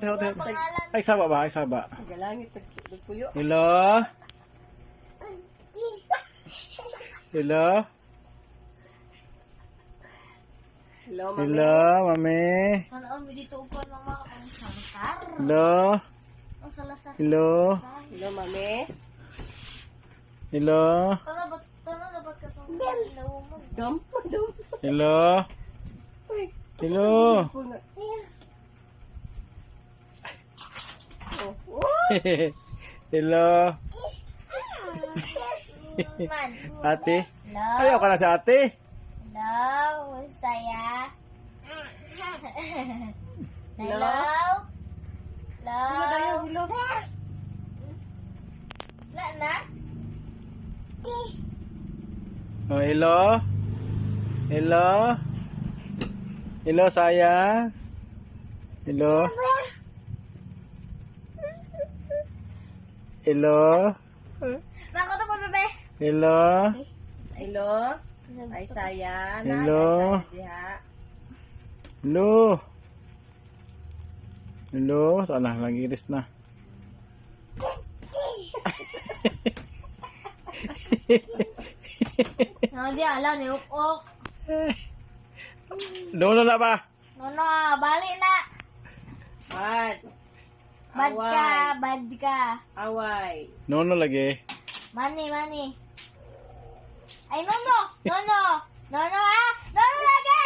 hote. Ay, saba ba? Ay, saba. Galangit, nagpuyo. Hello? Hello? Hello, mami. Hello, mami? Ano mo dito upuan mama ang salasar? Hello? Ang salasar. Hello? Hello, mami. Hello? Tama dapat ka tong ilaw mo. Dom. Hello? Uy, Hello? puno. Oh. Hello? Man. Ate? Hello. Ayaw ka na sa ate? Hello, saya. Hello. Hello tayo, hello. Na? Oh, hello? Hello? Hello, sayang? Hello? Hello? Nako to po bebe. Hello? Hello. Ay, saya. Hello? Diha. Hello? Hello? Saan na? Lang-iris na. No, di ala ni ukok. Doon na ba? No, bali na. Bad. Bad ka. Away. Nono lagi. Mani. Ay, no. No, ah. No, lagi.